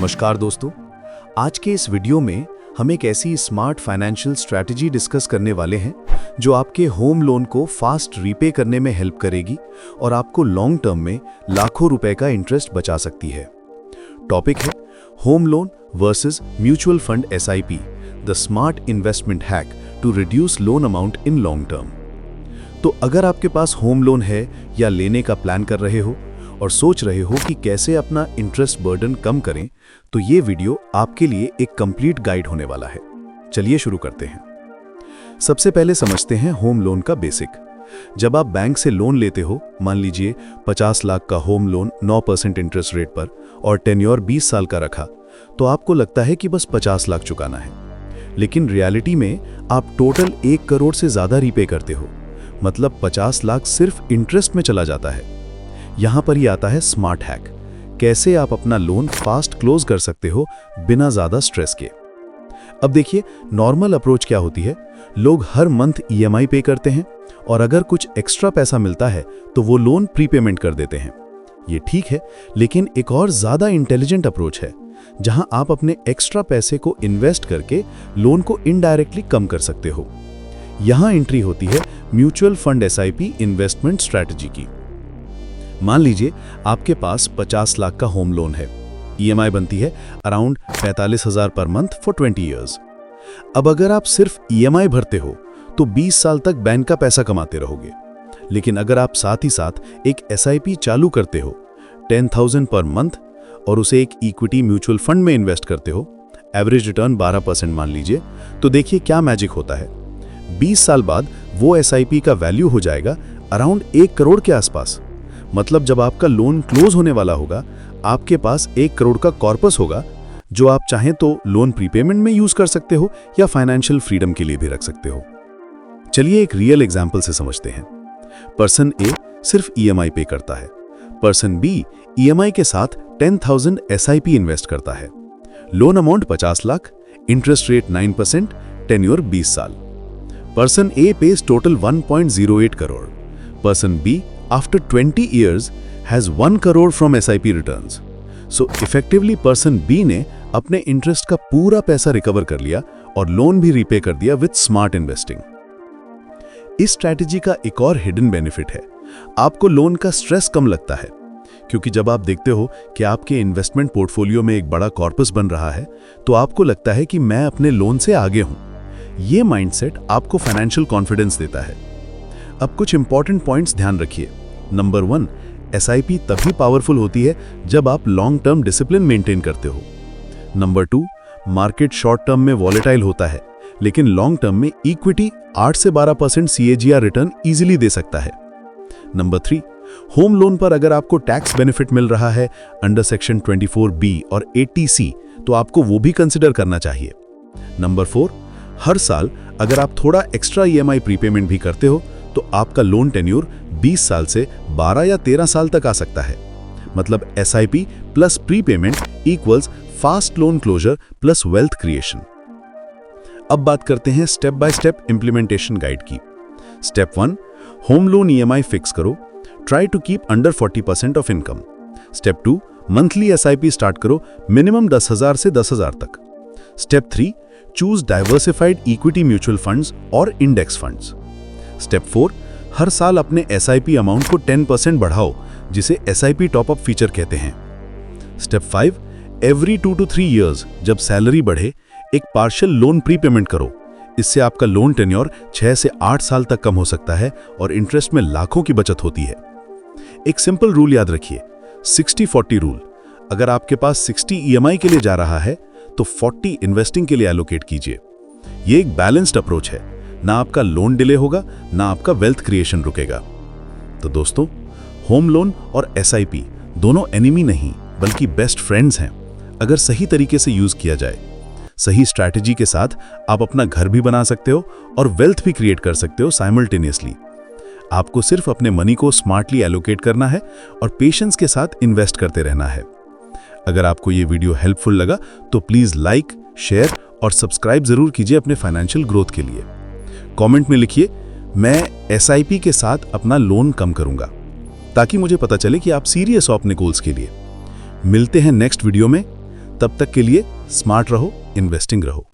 नमस्कार दोस्तों, आज के इस वीडियो में हम एक ऐसी स्मार्ट फाइनेंशियल स्ट्रैटेजी डिस्कस करने वाले हैं जो आपके होम लोन को फास्ट रीपे करने में हेल्प करेगी और आपको लॉन्ग टर्म में लाखों रुपए का इंटरेस्ट बचा सकती है। टॉपिक है home loan versus mutual fund SIP, the smart investment hack to reduce loan amount in long term. तो अगर आपके पास होम लोन है या लेने का प्लान कर रहे हो और सोच रहे हो कि कैसे अपना इंटरेस्ट बर्डन कम करें, तो ये वीडियो आपके लिए एक कंप्लीट गाइड होने वाला है। चलिए शुरू करते हैं। सबसे पहले समझते हैं होम लोन का बेसिक। जब आप बैंक से लोन लेते हो, मान लीजिए 50 लाख का होम लोन 9% इंटरेस्ट रेट पर और टेन्योर 20 साल का रखा, तो आपको लगता है कि बस 50 लाख चुकाना है। लेकिन रियलिटी में आप टोटल 1 करोड़ से ज्यादा रीपे करते हो, मतलब 50 लाख सिर्फ इंटरेस्ट में चला जाता है। यहां पर ही आता है स्मार्ट हैक, कैसे आप अपना लोन फास्ट क्लोज कर सकते हो बिना ज्यादा स्ट्रेस के। अब देखिए, नॉर्मल अप्रोच क्या होती है, लोग हर मंथ ईएमआई पे करते हैं और अगर कुछ एक्स्ट्रा पैसा मिलता है तो वो लोन प्रीपेमेंट कर देते हैं। ये ठीक है, लेकिन एक और ज्यादा इंटेलिजेंट अप्रोच है जहां आप अपने एक्स्ट्रा पैसे को इन्वेस्ट करके लोन को इनडायरेक्टली कम कर सकते हो। यहां एंट्री होती है mutual fund SIP investment strategy की। मान लीजिए आपके पास 50 लाख का होम लोन है, ईएमआई बनती है around 45,000 per month for 20 years. अब अगर आप सिर्फ ईएमआई भरते हो तो 20 साल तक बैंक का पैसा कमाते रहोगे। लेकिन अगर आप साथ ही साथ एक एसआईपी चालू करते हो 10,000 पर मंथ और उसे एक इक्विटी म्यूचुअल फंड में इन्वेस्ट करते हो, एवरेज रिटर्न 12% मान लीजिए, तो देखिए क्या मैजिक होता है। 20 साल बाद वो एसआईपी का वैल्यू हो जाएगा अराउंड 1 करोड़ के आसपास। मतलब जब आपका लोन क्लोज होने वाला होगा, आपके पास 1 करोड़ का कॉर्पस होगा जो आप चाहें तो लोन प्रीपेमेंट में यूज कर सकते हो या फाइनेंशियल फ्रीडम के लिए भी रख सकते हो। चलिए एक रियल एग्जांपल से समझते हैं। पर्सन ए सिर्फ ईएमआई पे करता है, पर्सन बी ईएमआई के साथ 10,000 एसआईपी इन्वेस्ट करता है। Loan amount 50 lakh, interest rate 9%, tenure 20 साल। Person A pays total 1.08 crore, person B after 20 years has 1 crore from SIP returns. So effectively person B ने अपने इंटरेस्ट का पूरा पैसा रिकवर कर लिया और लोन भी रीपे कर दिया विद स्मार्ट इन्वेस्टिंग। इस स्ट्रैटेजी का एक और हिडन बेनिफिट है, आपको लोन का स्ट्रेस कम लगता है, क्योंकि जब आप देखते हो कि आपके इन्वेस्टमेंट पोर्टफोलियो में एक बड़ा कॉर्पस बन रहा है, तो आपको लगता है कि मैं अपने लोन से आगे हूं। ये माइंडसेट आपको फाइनेंशियल कॉन्फिडेंस देता है। अब कुछ इंपॉर्टेंट पॉइंट्स ध्यान रखिए। नंबर 1, एसआईपी तभी पावरफुल होती है जब आप लॉन्ग टर्म डिसिप्लिन मेंटेन करते हो। नंबर 2, मार्केट शॉर्ट टर्म में वॉलेटाइल होता है, लेकिन लॉन्ग टर्म में इक्विटी 8 से 12% सीएजीआर रिटर्न इजीली दे सकता है। नंबर 3, होम लोन पर अगर आपको टैक्स बेनिफिट मिल रहा है अंडर सेक्शन 24B और 80C, तो आपको वो भी कंसिडर करना चाहिए। नंबर 4, हर साल अगर आप थोड़ा एक्स्ट्रा ईएमआई प्रीपेमेंट भी करते हो तो आपका लोन टेन्योर 20 साल से 12 या 13 साल तक आ सकता है। मतलब SIP plus prepayment equals fast loan closure plus wealth creation. अब बात करते हैं step by step implementation guide की। Step 1, home loan EMI fix करो, try to keep under 40% of income. Step 2, monthly SIP start करो, मिनिमम 10,000 से 10,000 तक। Step 3, choose diversified equity mutual funds और इंडेक्स फंड्स। स्टेप 4, हर साल अपने एसआईपी अमाउंट को 10% बढ़ाओ, जिसे एसआईपी टॉपअप फीचर कहते हैं। स्टेप 5, एवरी 2 to 3 इयर्स जब सैलरी बढ़े एक पार्शियल लोन प्रीपेमेंट करो। इससे आपका लोन टेन्योर 6 से 8 साल तक कम हो सकता है और इंटरेस्ट में लाखों की बचत होती है। एक सिंपल रूल याद रखिए, 60-40 रूल। अगर आपके पास 60 ईएमआई के लिए जा रहा है तो 40 इन्वेस्टिंग के लिए एलोकेट कीजिए। ये एक बैलेंस्ड अप्रोच है, ना आपका लोन डिले होगा ना आपका वेल्थ क्रिएशन रुकेगा। तो दोस्तों, होम लोन और एसआईपी दोनों एनिमी नहीं बल्कि बेस्ट फ्रेंड्स हैं, अगर सही तरीके से यूज किया जाए। सही स्ट्रैटेजी के साथ आप अपना घर भी बना सकते हो और वेल्थ भी क्रिएट कर सकते हो साइमल्टेनियसली। आपको सिर्फ अपने मनी को स्मार्टली एलोकेट करना है और पेशेंस के साथ इन्वेस्ट करते रहना है। अगर आपको ये वीडियो हेल्पफुल लगा तो प्लीज लाइक, शेयर और सब्सक्राइब जरूर कीजिए अपने फाइनेंशियल ग्रोथ के लिए। कमेंट में लिखिए, मैं एसआईपी के साथ अपना लोन कम करूंगा, ताकि मुझे पता चले कि आप सीरियस हो अपने गोल्स के लिए। मिलते हैं नेक्स्ट वीडियो में। तब तक के लिए स्मार्ट रहो, इन्वेस्टिंग रहो।